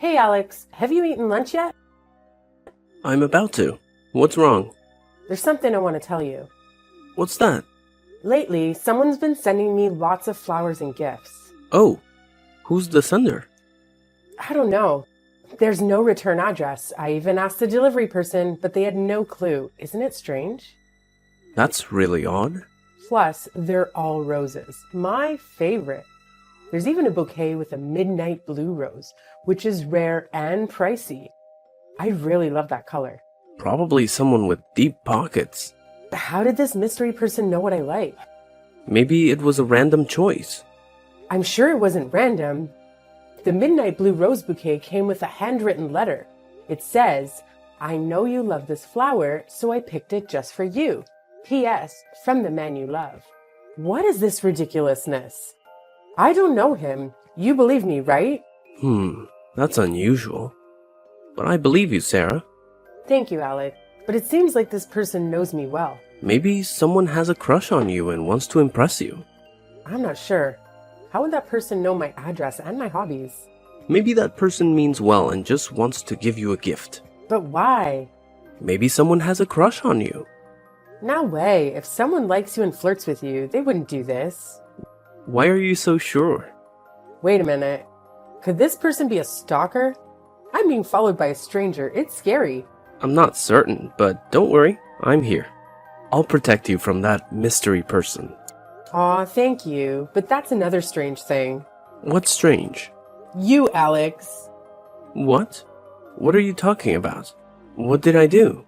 Hey Alex, have you eaten lunch yet? I'm about to. What's wrong? There's something I want to tell you. What's that? Lately, someone's been sending me lots of flowers and gifts. Oh, who's the sender? I don't know. There's no return address. I even asked the delivery person, but they had no clue. Isn't it strange? That's really odd. Plus, they're all roses. My favorite. There's even a bouquet with a midnight blue rose, which is rare and pricey. I really love that color. Probably someone with deep pockets. How did this mystery person know what I like? Maybe it was a random choice. I'm sure it wasn't random. The midnight blue rose bouquet came with a handwritten letter. It says, "I know you love this flower, so I picked it just for you. P.S. From the man you love." What is this ridiculousness? I don't know him. You believe me, right? That's unusual. But I believe you, Sarah. Thank you, Alec. But it seems like this person knows me well. Maybe someone has a crush on you and wants to impress you. I'm not sure. How would that person know my address and my hobbies? Maybe that person means well and just wants to give you a gift. But why? Maybe someone has a crush on you. No way. If someone likes you and flirts with you, they wouldn't do this. Why are you so sure? Wait a minute. Could this person be a stalker? I'm being followed by a stranger. It's scary. I'm not certain, but don't worry, I'm here. I'll protect you from that mystery person. Aw, thank you. But that's another strange thing. What's strange? You, Alex. What? What are you talking about? What did I do?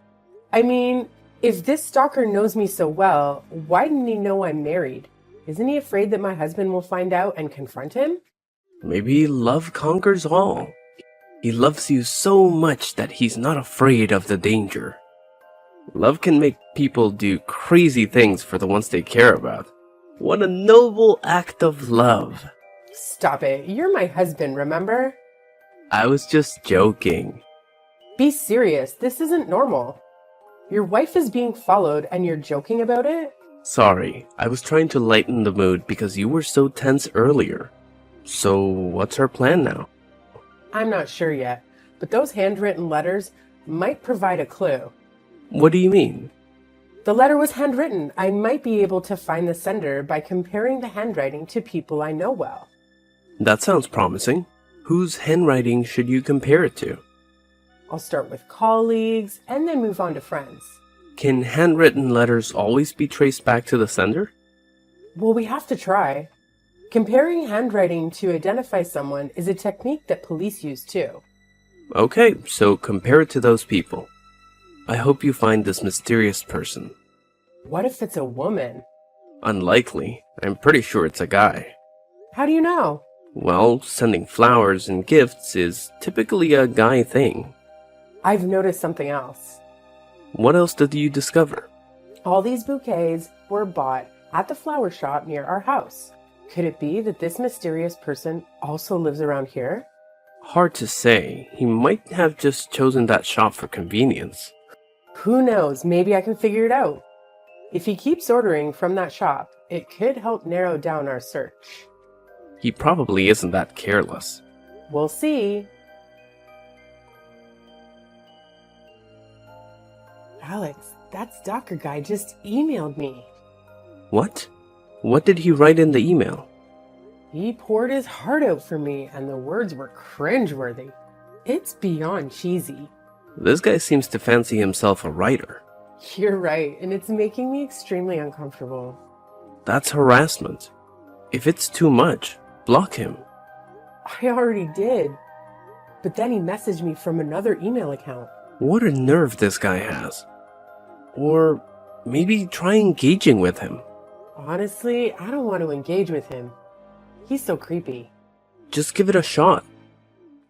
I mean, if this stalker knows me so well, why didn't he know I'm married? Isn't he afraid that my husband will find out and confront him? Maybe love conquers all. He loves you so much that he's not afraid of the danger. Love can make people do crazy things for the ones they care about. What a noble act of love. Stop it. You're my husband, remember? I was just joking. Be serious. This isn't normal. Your wife is being followed and you're joking about it? Sorry, I was trying to lighten the mood because you were so tense earlier. So, what's our plan now? I'm not sure yet, but those handwritten letters might provide a clue. What do you mean? The letter was handwritten. I might be able to find the sender by comparing the handwriting to people I know well. That sounds promising. Whose handwriting should you compare it to? I'll start with colleagues and then move on to friends. Can handwritten letters always be traced back to the sender? Well, we have to try. Comparing handwriting to identify someone is a technique that police use too. Okay, so compare it to those people. I hope you find this mysterious person. What if it's a woman? Unlikely. I'm pretty sure it's a guy. How do you know? Well, sending flowers and gifts is typically a guy thing. I've noticed something else. What else did you discover? All these bouquets were bought at the flower shop near our house. Could it be that this mysterious person also lives around here? Hard to say. He might have just chosen that shop for convenience. Who knows? Maybe I can figure it out. If he keeps ordering from that shop, it could help narrow down our search. He probably isn't that careless. We'll see. Alex, that stalker guy just emailed me. What? What did he write in the email? He poured his heart out for me, and the words were cringeworthy. It's beyond cheesy. This guy seems to fancy himself a writer. You're right, and it's making me extremely uncomfortable. That's harassment. If it's too much, block him. I already did. But then he messaged me from another email account. What a nerve this guy has. Or maybe try engaging with him. Honestly, I don't want to engage with him. He's so creepy. Just give it a shot.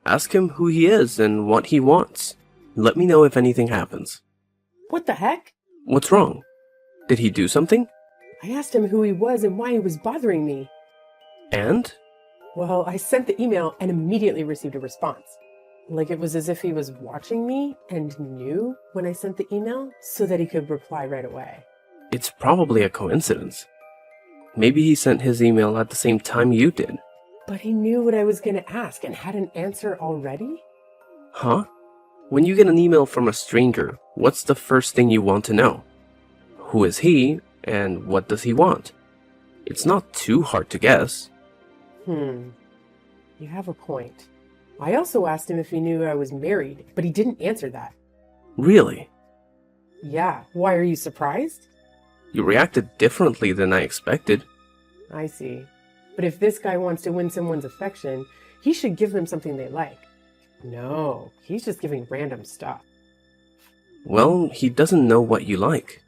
Ask him who he is and what he wants. Let me know if anything happens. What the heck? What's wrong? Did he do something? I asked him who he was and why he was bothering me. And? Well, I sent the email and immediately received a response. Like it was as if he was watching me and knew when I sent the email so that he could reply right away. It's probably a coincidence. Maybe he sent his email at the same time you did. But he knew what I was going to ask and had an answer already? Huh? When you get an email from a stranger, what's the first thing you want to know? Who is he, and what does he want? It's not too hard to guess. You have a point. I also asked him if he knew I was married, but he didn't answer that. Really? Yeah, why are you surprised? You reacted differently than I expected. I see. But if this guy wants to win someone's affection, he should give them something they like. No, he's just giving random stuff. Well, he doesn't know what you like.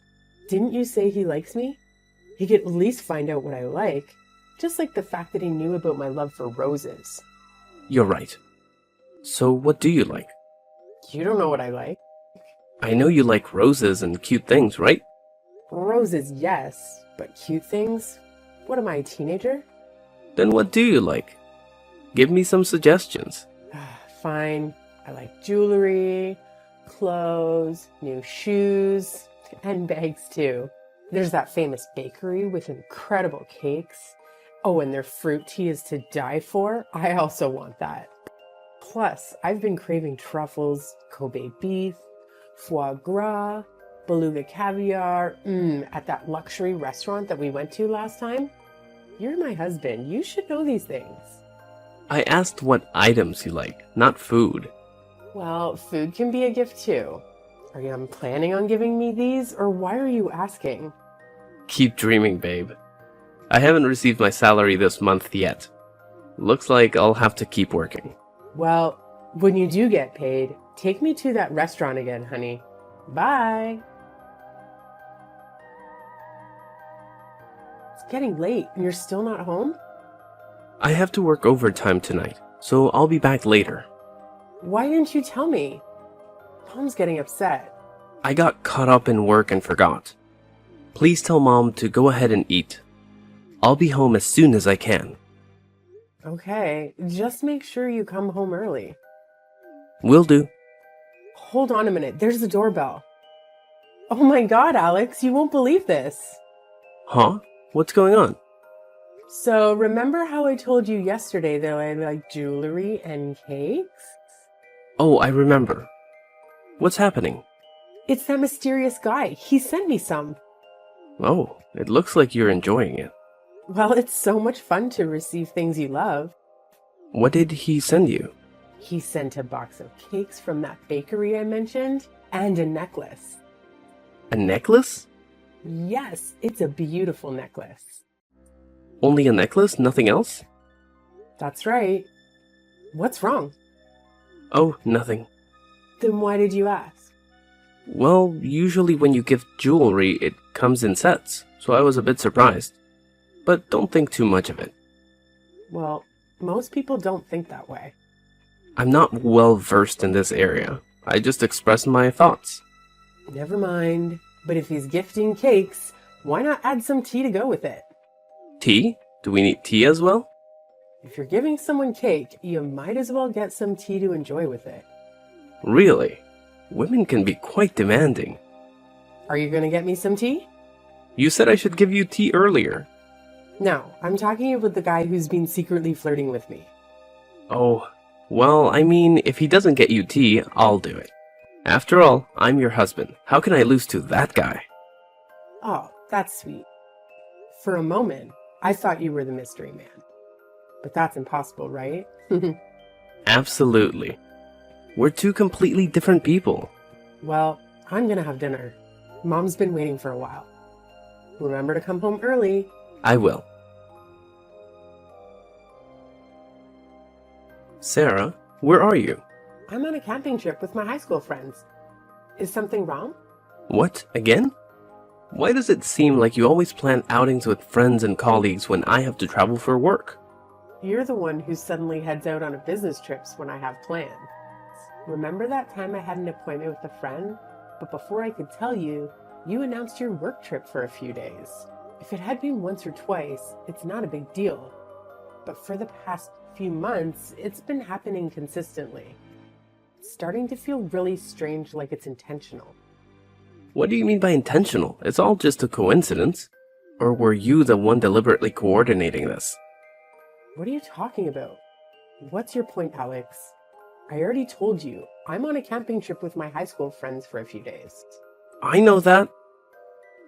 Didn't you say he likes me? He could at least find out what I like, just like the fact that he knew about my love for roses. You're right. So what do you like? You don't know what I like. I know you like roses and cute things, right? Roses, yes, but cute things? What am I, a teenager? Then what do you like? Give me some suggestions. Fine. I like jewelry, clothes, new shoes, and bags too. There's that famous bakery with incredible cakes. Oh, and their fruit tea is to die for. I also want that. Plus, I've been craving truffles, Kobe beef, foie gras, beluga caviar, at that luxury restaurant that we went to last time. You're my husband. You should know these things. I asked what items you like, not food. Well, food can be a gift too. Are you planning on giving me these, or why are you asking? Keep dreaming, babe. I haven't received my salary this month yet. Looks like I'll have to keep working. Well, when you do get paid, take me to that restaurant again, honey. Bye. It's getting late and you're still not home? I have to work overtime tonight, so I'll be back later. Why didn't you tell me? Mom's getting upset. I got caught up in work and forgot. Please tell Mom to go ahead and eat. I'll be home as soon as I can. Okay, just make sure you come home early. Will do. Hold on a minute, there's the doorbell. Oh my God, Alex, you won't believe this. Huh? What's going on? So, remember how I told you yesterday that I like jewelry and cakes? Oh, I remember. What's happening? It's that mysterious guy. He sent me some. Oh, it looks like you're enjoying it. Well, it's so much fun to receive things you love. What did he send you? He sent a box of cakes from that bakery I mentioned, and a necklace. A necklace? Yes, it's a beautiful necklace. Only a necklace, nothing else? That's right. What's wrong? Oh, nothing. Then why did you ask? Well, usually when you give jewelry, it comes in sets, so I was a bit surprised. But don't think too much of it. Well, most people don't think that way. I'm not well versed in this area. I just express my thoughts. Never mind. But if he's gifting cakes, why not add some tea to go with it? Tea? Do we need tea as well? If you're giving someone cake, you might as well get some tea to enjoy with it. Really? Women can be quite demanding. Are you going to get me some tea? You said I should give you tea earlier. No, I'm talking about the guy who's been secretly flirting with me. Oh, well, I mean, if he doesn't get you tea, I'll do it. After all, I'm your husband. How can I lose to that guy? Oh, that's sweet. For a moment, I thought you were the mystery man. But that's impossible, right? Absolutely. We're two completely different people. Well, I'm gonna have dinner. Mom's been waiting for a while. Remember to come home early. I will. Sarah, where are you? I'm on a camping trip with my high school friends. Is something wrong? What, again? Why does it seem like you always plan outings with friends and colleagues when I have to travel for work? You're the one who suddenly heads out on a business trips when I have plans. Remember that time I had an appointment with a friend? But before I could tell you, you announced your work trip for a few days. If it had been once or twice, it's not a big deal. But for the past few months, it's been happening consistently. It's starting to feel really strange, like it's intentional. What do you mean by intentional? It's all just a coincidence. Or were you the one deliberately coordinating this? What are you talking about? What's your point, Alex? I already told you, I'm on a camping trip with my high school friends for a few days. I know that.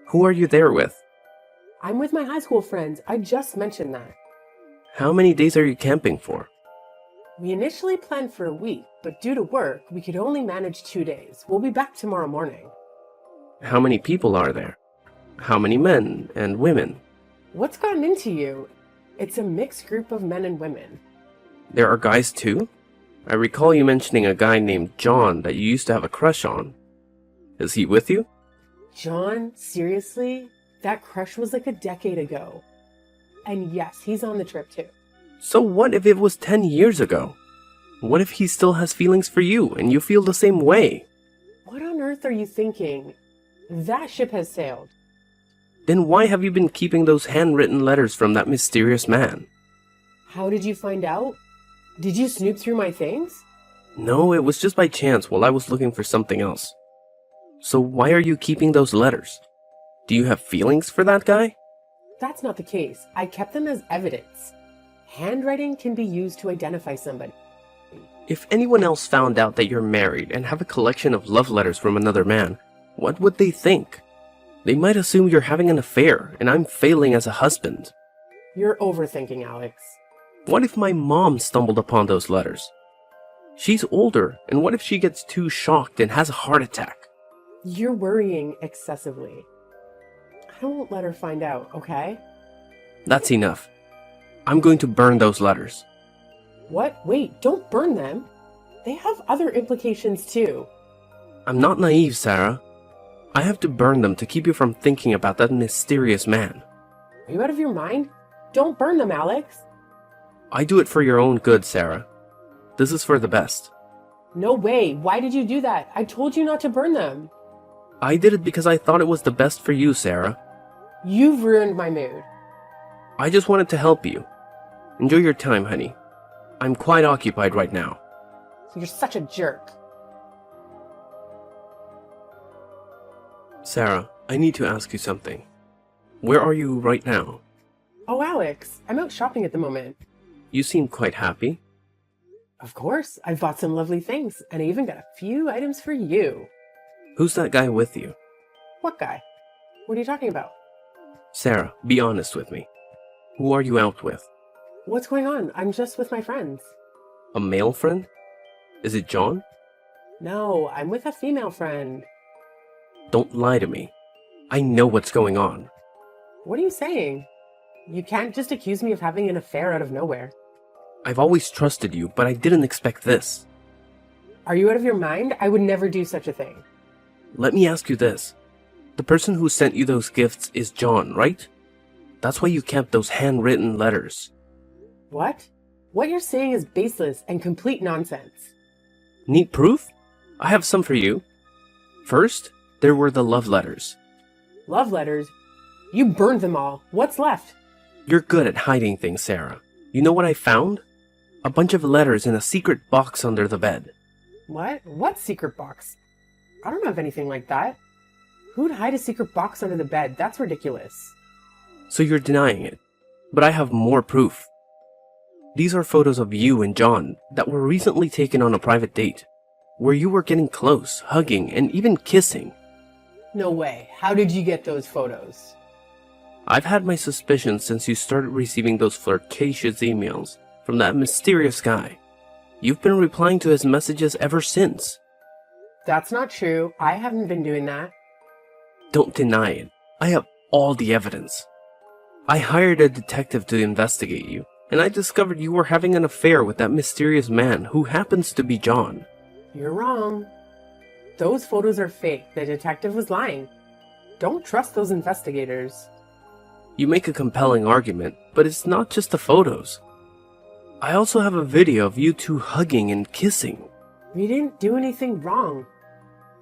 Who are you there with? I'm with my high school friends. I just mentioned that. How many days are you camping for? We initially planned for a week, but due to work, we could only manage 2 days. We'll be back tomorrow morning. How many people are there? How many men and women? What's gotten into you? It's a mixed group of men and women. There are guys too? I recall you mentioning a guy named John that you used to have a crush on. Is he with you? John? Seriously? That crush was like a decade ago. And yes, he's on the trip too. So what if it was 10 years ago? What if he still has feelings for you and you feel the same way? What on earth are you thinking? That ship has sailed. Then why have you been keeping those handwritten letters from that mysterious man? How did you find out? Did you snoop through my things? No, it was just by chance while I was looking for something else. So why are you keeping those letters? Do you have feelings for that guy? That's not the case. I kept them as evidence. Handwriting can be used to identify somebody. If anyone else found out that you're married and have a collection of love letters from another man, what would they think? They might assume you're having an affair and I'm failing as a husband. You're overthinking, Alex. What if my mom stumbled upon those letters? She's older, and what if she gets too shocked and has a heart attack? You're worrying excessively. I won't let her find out, okay? That's enough. I'm going to burn those letters. What? Wait, don't burn them. They have other implications too. I'm not naive, Sarah. I have to burn them to keep you from thinking about that mysterious man. Are you out of your mind? Don't burn them, Alex. I do it for your own good, Sarah. This is for the best. No way. Why did you do that? I told you not to burn them. I did it because I thought it was the best for you, Sarah. You've ruined my mood. I just wanted to help you. Enjoy your time, honey. I'm quite occupied right now. You're such a jerk. Sarah, I need to ask you something. Where are you right now? Oh, Alex, I'm out shopping at the moment. You seem quite happy. Of course, I bought some lovely things, and I even got a few items for you. Who's that guy with you? What guy? What are you talking about? Sarah, be honest with me. Who are you out with? What's going on? I'm just with my friends. A male friend? Is it John? No, I'm with a female friend. Don't lie to me. I know what's going on. What are you saying? You can't just accuse me of having an affair out of nowhere. I've always trusted you, but I didn't expect this. Are you out of your mind? I would never do such a thing. Let me ask you this. The person who sent you those gifts is John, right? That's why you kept those handwritten letters. What? What you're saying is baseless and complete nonsense. Need proof? I have some for you. First, there were the love letters. Love letters? You burned them all. What's left? You're good at hiding things, Sarah. You know what I found? A bunch of letters in a secret box under the bed. What? What secret box? I don't have anything like that. Who'd hide a secret box under the bed? That's ridiculous. So you're denying it. But I have more proof. These are photos of you and John that were recently taken on a private date, where you were getting close, hugging, and even kissing. No way. How did you get those photos? I've had my suspicions since you started receiving those flirtatious emails from that mysterious guy. You've been replying to his messages ever since. That's not true. I haven't been doing that. Don't deny it. I have all the evidence. I hired a detective to investigate you, and I discovered you were having an affair with that mysterious man who happens to be John. You're wrong. Those photos are fake. The detective was lying. Don't trust those investigators. You make a compelling argument, but it's not just the photos. I also have a video of you two hugging and kissing. We didn't do anything wrong.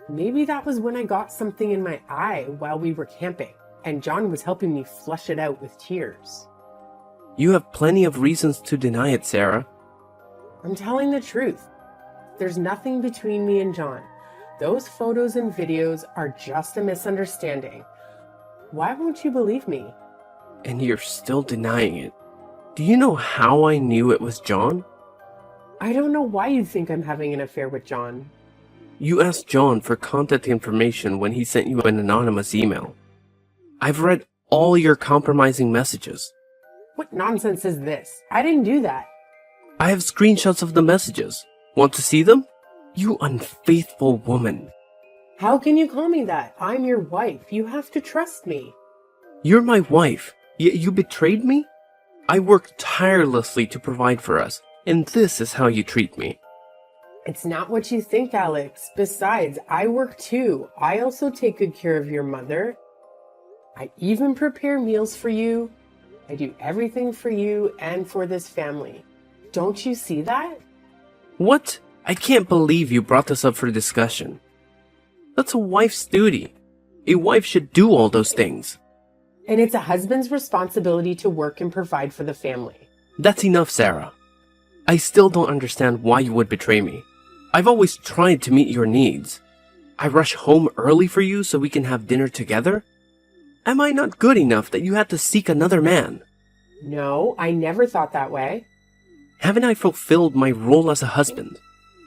Maybe that was when I got something in my eye while we were camping, and John was helping me flush it out with tears. You have plenty of reasons to deny it, Sarah. I'm telling the truth. There's nothing between me and John. Those photos and videos are just a misunderstanding. Why won't you believe me? And you're still denying it. Do you know how I knew it was John? I don't know why you think I'm having an affair with John. You asked John for contact information when he sent you an anonymous email. I've read all your compromising messages. What nonsense is this? I didn't do that. I have screenshots of the messages. Want to see them? You unfaithful woman. How can you call me that? I'm your wife. You have to trust me. You're my wife, yet you betrayed me? I worked tirelessly to provide for us, and this is how you treat me. It's not what you think, Alex. Besides, I work too. I also take good care of your mother. I even prepare meals for you. I do everything for you and for this family. Don't you see that? What? I can't believe you brought this up for discussion. That's a wife's duty. A wife should do all those things. And it's a husband's responsibility to work and provide for the family. That's enough, Sarah. I still don't understand why you would betray me. I've always tried to meet your needs. I rush home early for you so we can have dinner together? Am I not good enough that you had to seek another man? No, I never thought that way. Haven't I fulfilled my role as a husband?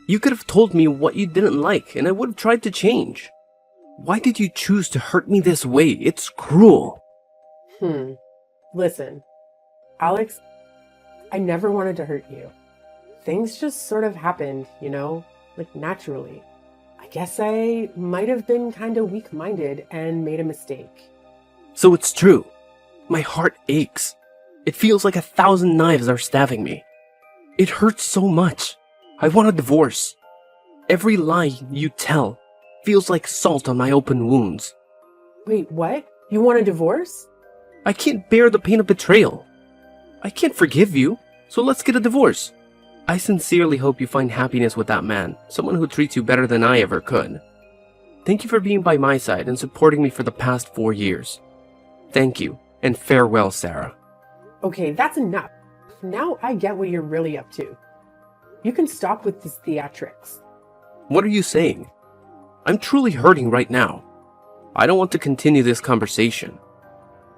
You could have told me what you didn't like, and I would have tried to change. Why did you choose to hurt me this way? It's cruel. Listen, Alex, I never wanted to hurt you. Things just sort of happened, like naturally. I guess I might have been kind of weak-minded and made a mistake. So it's true. My heart aches. It feels like 1,000 knives are stabbing me. It hurts so much. I want a divorce. Every lie you tell feels like salt on my open wounds. Wait, what? You want a divorce? I can't bear the pain of betrayal. I can't forgive you, so let's get a divorce. I sincerely hope you find happiness with that man, someone who treats you better than I ever could. Thank you for being by my side and supporting me for the past 4 years. Thank you, and farewell, Sarah. Okay, that's enough. Now I get what you're really up to. You can stop with this theatrics. What are you saying? I'm truly hurting right now. I don't want to continue this conversation.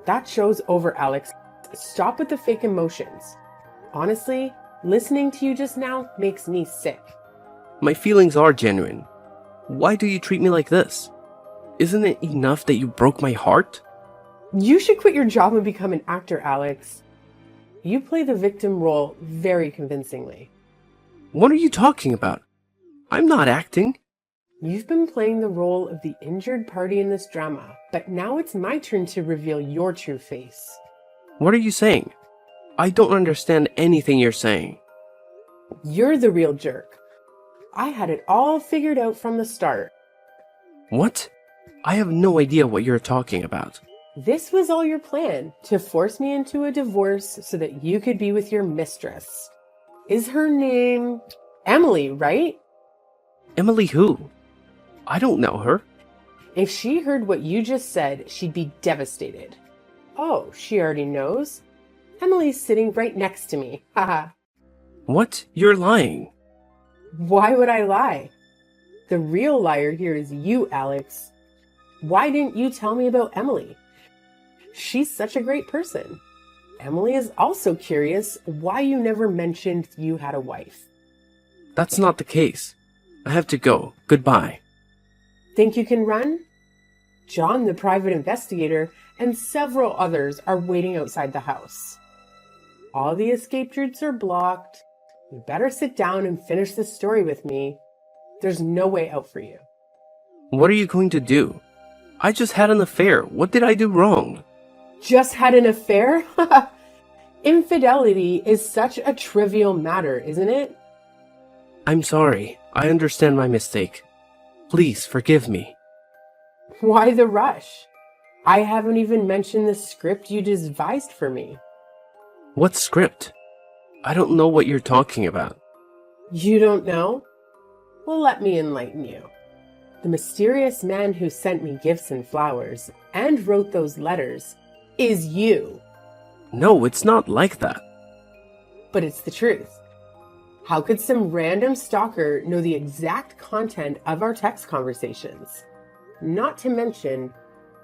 That show's over, Alex. Stop with the fake emotions. Honestly, listening to you just now makes me sick. My feelings are genuine. Why do you treat me like this? Isn't it enough that you broke my heart? You should quit your job and become an actor, Alex. You play the victim role very convincingly. What are you talking about? I'm not acting. You've been playing the role of the injured party in this drama, but now it's my turn to reveal your true face. What are you saying? I don't understand anything you're saying. You're the real jerk. I had it all figured out from the start. What? I have no idea what you're talking about. This was all your plan, to force me into a divorce so that you could be with your mistress. Is her name Emily, right? Emily who? I don't know her. If she heard what you just said, she'd be devastated. Oh, she already knows. Emily's sitting right next to me. Haha. What? You're lying. Why would I lie? The real liar here is you, Alex. Why didn't you tell me about Emily? She's such a great person. Emily is also curious why you never mentioned you had a wife. That's not the case. I have to go. Goodbye. Think you can run? John, the private investigator, and several others are waiting outside the house. All the escape routes are blocked. You better sit down and finish this story with me. There's no way out for you. What are you going to do? I just had an affair. What did I do wrong? Just had an affair? Infidelity is such a trivial matter, isn't it? I'm sorry. I understand my mistake. Please forgive me. Why the rush? I haven't even mentioned the script you devised for me. What script? I don't know what you're talking about. You don't know? Well, let me enlighten you. The mysterious man who sent me gifts and flowers and wrote those letters is you. No, it's not like that. But it's the truth. How could some random stalker know the exact content of our text conversations? Not to mention,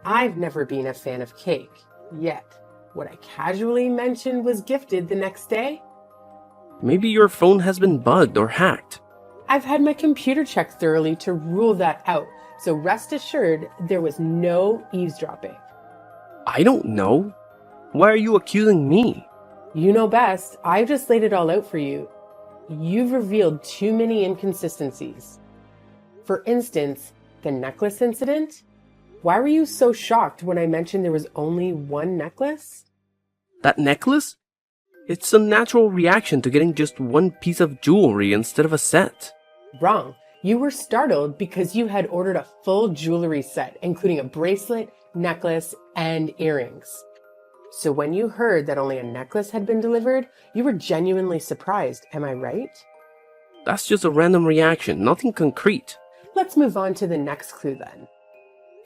I've never been a fan of cake, yet what I casually mentioned was gifted the next day. Maybe your phone has been bugged or hacked. I've had my computer checked thoroughly to rule that out, so rest assured there was no eavesdropping. I don't know. Why are you accusing me? You know best. I've just laid it all out for you. You've revealed too many inconsistencies. For instance, the necklace incident? Why were you so shocked when I mentioned there was only one necklace? That necklace? It's a natural reaction to getting just one piece of jewelry instead of a set. Wrong. You were startled because you had ordered a full jewelry set, including a bracelet, necklace, and earrings. So when you heard that only a necklace had been delivered, you were genuinely surprised, am I right? That's just a random reaction, nothing concrete. Let's move on to the next clue then.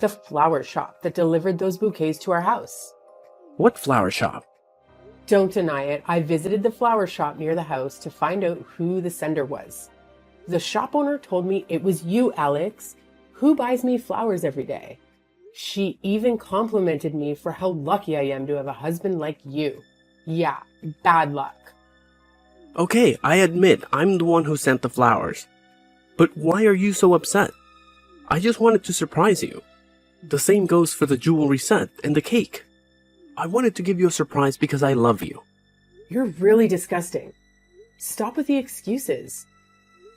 The flower shop that delivered those bouquets to our house. What flower shop? Don't deny it, I visited the flower shop near the house to find out who the sender was. The shop owner told me it was you, Alex, who buys me flowers every day. She even complimented me for how lucky I am to have a husband like you. Yeah, bad luck. Okay, I admit I'm the one who sent the flowers. But why are you so upset? I just wanted to surprise you. The same goes for the jewelry set and the cake. I wanted to give you a surprise because I love you. You're really disgusting. Stop with the excuses.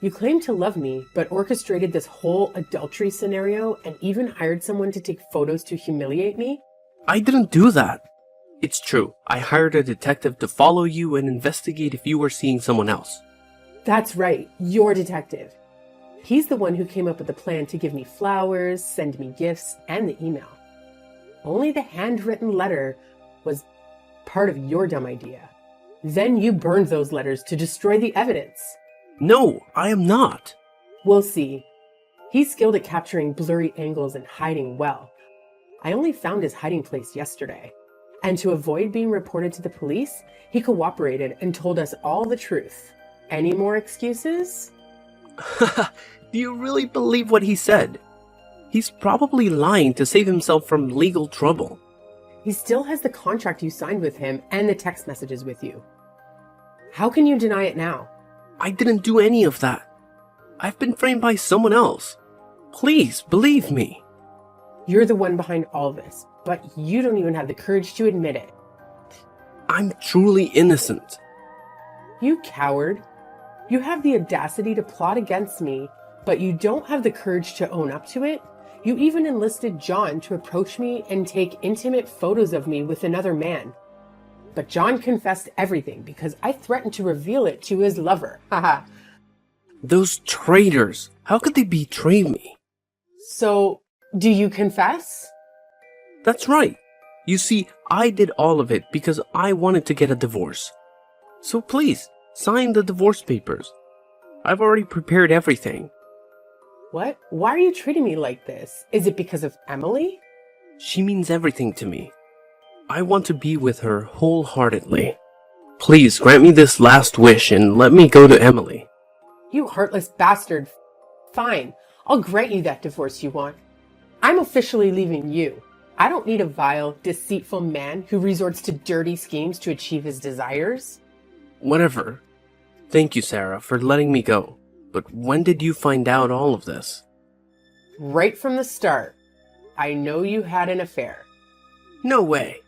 You claim to love me, but orchestrated this whole adultery scenario and even hired someone to take photos to humiliate me? I didn't do that. It's true. I hired a detective to follow you and investigate if you were seeing someone else. That's right, your detective. He's the one who came up with the plan to give me flowers, send me gifts, and the email. Only the handwritten letter was part of your dumb idea. Then you burned those letters to destroy the evidence. No, I am not. We'll see. He's skilled at capturing blurry angles and hiding well. I only found his hiding place yesterday. And to avoid being reported to the police, he cooperated and told us all the truth. Any more excuses? Do you really believe what he said? He's probably lying to save himself from legal trouble. He still has the contract you signed with him and the text messages with you. How can you deny it now? I didn't do any of that. I've been framed by someone else. Please, believe me. You're the one behind all this, but you don't even have the courage to admit it. I'm truly innocent. You coward. You have the audacity to plot against me, but you don't have the courage to own up to it. You even enlisted John to approach me and take intimate photos of me with another man. But John confessed everything because I threatened to reveal it to his lover. Haha. Those traitors, how could they betray me? So, do you confess? That's right. You see, I did all of it because I wanted to get a divorce. So please, sign the divorce papers. I've already prepared everything. What? Why are you treating me like this? Is it because of Emily? She means everything to me. I want to be with her wholeheartedly. Please grant me this last wish and let me go to Emily. You heartless bastard. Fine, I'll grant you that divorce you want. I'm officially leaving you. I don't need a vile, deceitful man who resorts to dirty schemes to achieve his desires. Whatever. Thank you, Sarah, for letting me go. But when did you find out all of this? Right from the start. I know you had an affair. No way.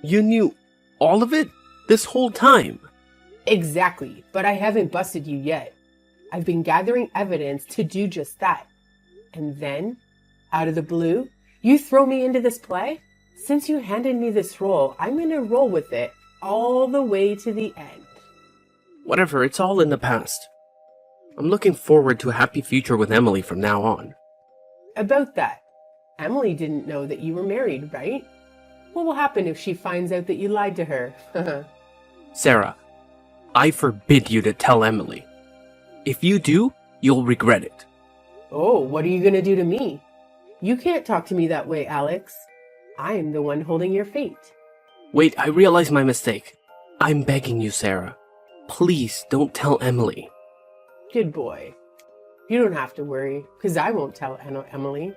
You knew all of it? This whole time? Exactly, but I haven't busted you yet. I've been gathering evidence to do just that. And then, out of the blue, you throw me into this play? Since you handed me this role, I'm gonna roll with it all the way to the end. Whatever, it's all in the past. I'm looking forward to a happy future with Emily from now on. About that, Emily didn't know that you were married, right? What will happen if she finds out that you lied to her? Sarah, I forbid you to tell Emily. If you do, you'll regret it. Oh, what are you gonna do to me? You can't talk to me that way, Alex. I am the one holding your fate. Wait, I realize my mistake. I'm begging you, Sarah. Please don't tell Emily. Good boy. You don't have to worry, because I won't tell Emily.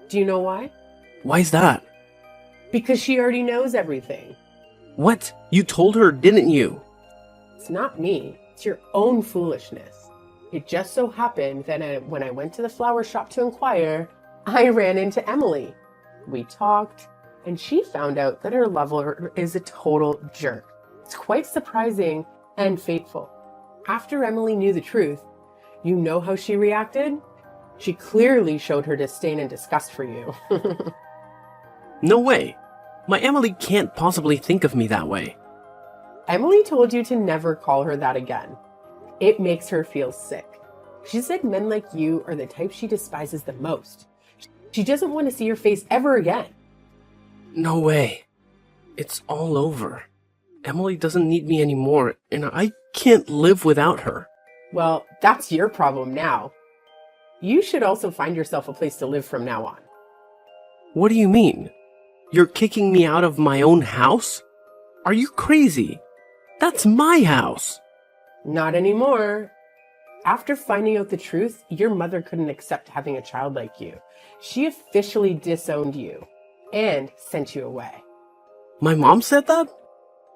Do you know why? Why's that? Because she already knows everything. What? You told her, didn't you? It's not me. It's your own foolishness. It just so happened that when I went to the flower shop to inquire, I ran into Emily. We talked, and she found out that her lover is a total jerk. It's quite surprising and fateful. After Emily knew the truth, you know how she reacted? She clearly showed her disdain and disgust for you. No way. My Emily can't possibly think of me that way. Emily told you to never call her that again. It makes her feel sick. She said men like you are the type she despises the most. She doesn't want to see your face ever again. No way. It's all over. Emily doesn't need me anymore, and I can't live without her. Well, that's your problem now. You should also find yourself a place to live from now on. What do you mean? You're kicking me out of my own house? Are you crazy? That's my house. Not anymore. After finding out the truth, your mother couldn't accept having a child like you. She officially disowned you and sent you away. My mom said that?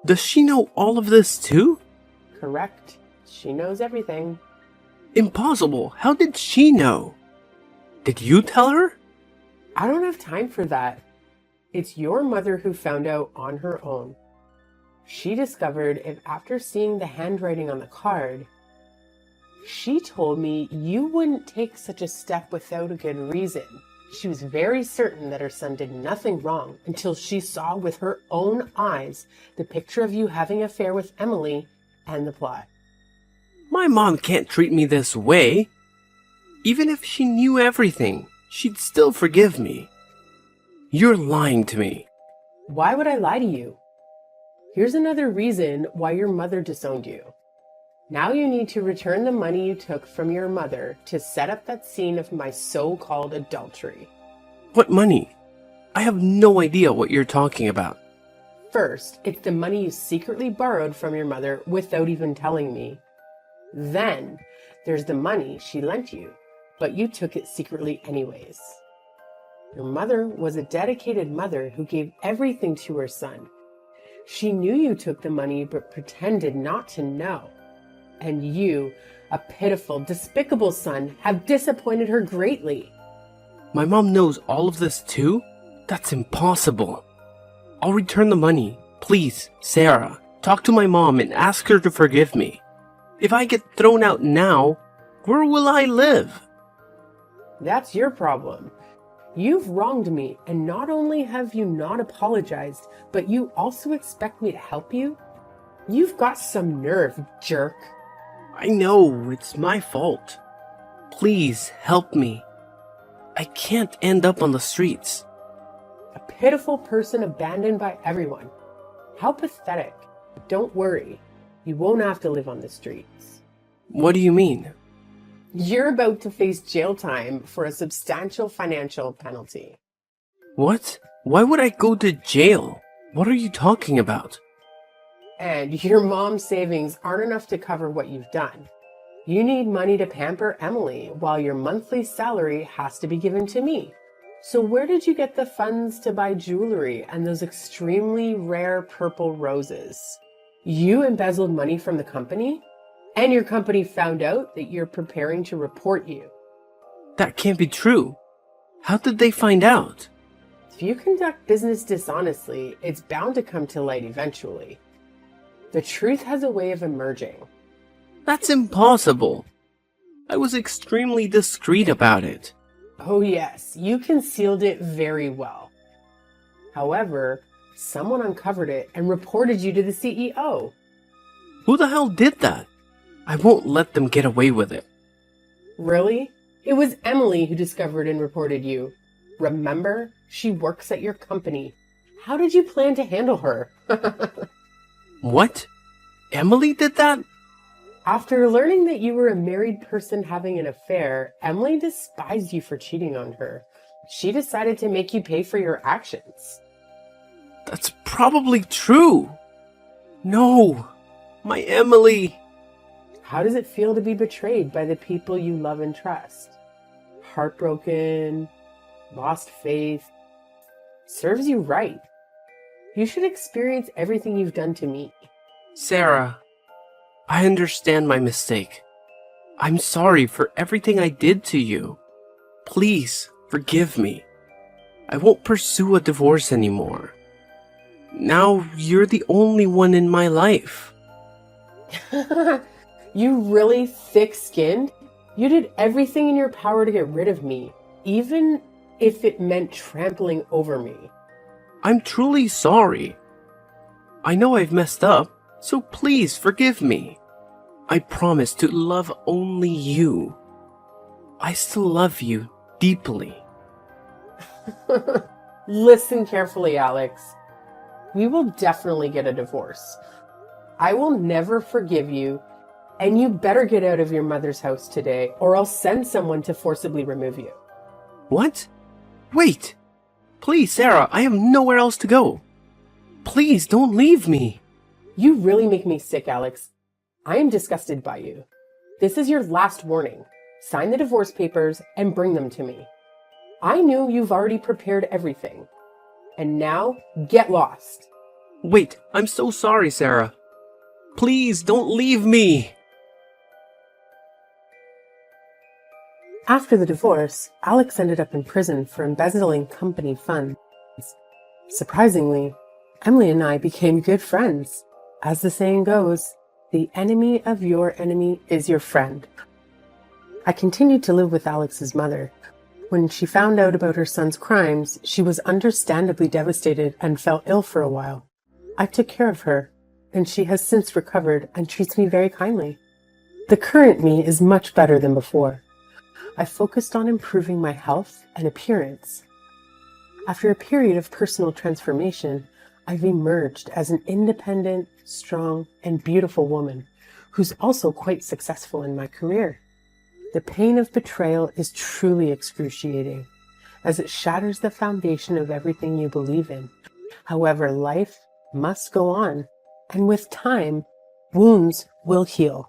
Does she know all of this too? Correct. She knows everything. Impossible. How did she know? Did you tell her? I don't have time for that. It's your mother who found out on her own. She discovered it after seeing the handwriting on the card. She told me you wouldn't take such a step without a good reason. She was very certain that her son did nothing wrong until she saw with her own eyes the picture of you having an affair with Emily and the plot. My mom can't treat me this way. Even if she knew everything, she'd still forgive me. You're lying to me. Why would I lie to you? Here's another reason why your mother disowned you. Now you need to return the money you took from your mother to set up that scene of my so-called adultery. What money? I have no idea what you're talking about. First, it's the money you secretly borrowed from your mother without even telling me. Then, there's the money she lent you, but you took it secretly anyways. Your mother was a dedicated mother who gave everything to her son. She knew you took the money but pretended not to know. And you, a pitiful, despicable son, have disappointed her greatly. My mom knows all of this too? That's impossible. I'll return the money. Please, Sarah, talk to my mom and ask her to forgive me. If I get thrown out now, where will I live? That's your problem. You've wronged me, and not only have you not apologized, but you also expect me to help you? You've got some nerve, jerk. I know, it's my fault. Please, help me. I can't end up on the streets. A pitiful person abandoned by everyone. How pathetic. Don't worry. You won't have to live on the streets. What do you mean? You're about to face jail time for a substantial financial penalty. What? Why would I go to jail? What are you talking about? And your mom's savings aren't enough to cover what you've done. You need money to pamper Emily, while your monthly salary has to be given to me. So where did you get the funds to buy jewelry and those extremely rare purple roses? You embezzled money from the company? And your company found out that you're preparing to report you. That can't be true. How did they find out? If you conduct business dishonestly, it's bound to come to light eventually. The truth has a way of emerging. That's impossible. I was extremely discreet about it. Oh yes, you concealed it very well. However, someone uncovered it and reported you to the CEO. Who the hell did that? I won't let them get away with it. Really? It was Emily who discovered and reported you. Remember? She works at your company. How did you plan to handle her? What? Emily did that? After learning that you were a married person having an affair, Emily despised you for cheating on her. She decided to make you pay for your actions. That's probably true. No, my Emily. How does it feel to be betrayed by the people you love and trust? Heartbroken, lost faith. Serves you right. You should experience everything you've done to me. Sarah, I understand my mistake. I'm sorry for everything I did to you. Please, forgive me. I won't pursue a divorce anymore. Now you're the only one in my life. You really thick-skinned? You did everything in your power to get rid of me, even if it meant trampling over me. I'm truly sorry. I know I've messed up, so please forgive me. I promise to love only you. I still love you deeply. Listen carefully, Alex. We will definitely get a divorce. I will never forgive you, and you better get out of your mother's house today, or I'll send someone to forcibly remove you. What? Wait! Please, Sarah, I have nowhere else to go. Please don't leave me. You really make me sick, Alex. I am disgusted by you. This is your last warning. Sign the divorce papers and bring them to me. I knew you've already prepared everything. And now, get lost. Wait, I'm so sorry, Sarah. Please don't leave me. After the divorce, Alex ended up in prison for embezzling company funds. Surprisingly, Emily and I became good friends. As the saying goes, the enemy of your enemy is your friend. I continued to live with Alex's mother. When she found out about her son's crimes, she was understandably devastated and fell ill for a while. I took care of her, and she has since recovered and treats me very kindly. The current me is much better than before. I focused on improving my health and appearance. After a period of personal transformation, I've emerged as an independent, strong, and beautiful woman who's also quite successful in my career. The pain of betrayal is truly excruciating, as it shatters the foundation of everything you believe in. However, life must go on, and with time, wounds will heal.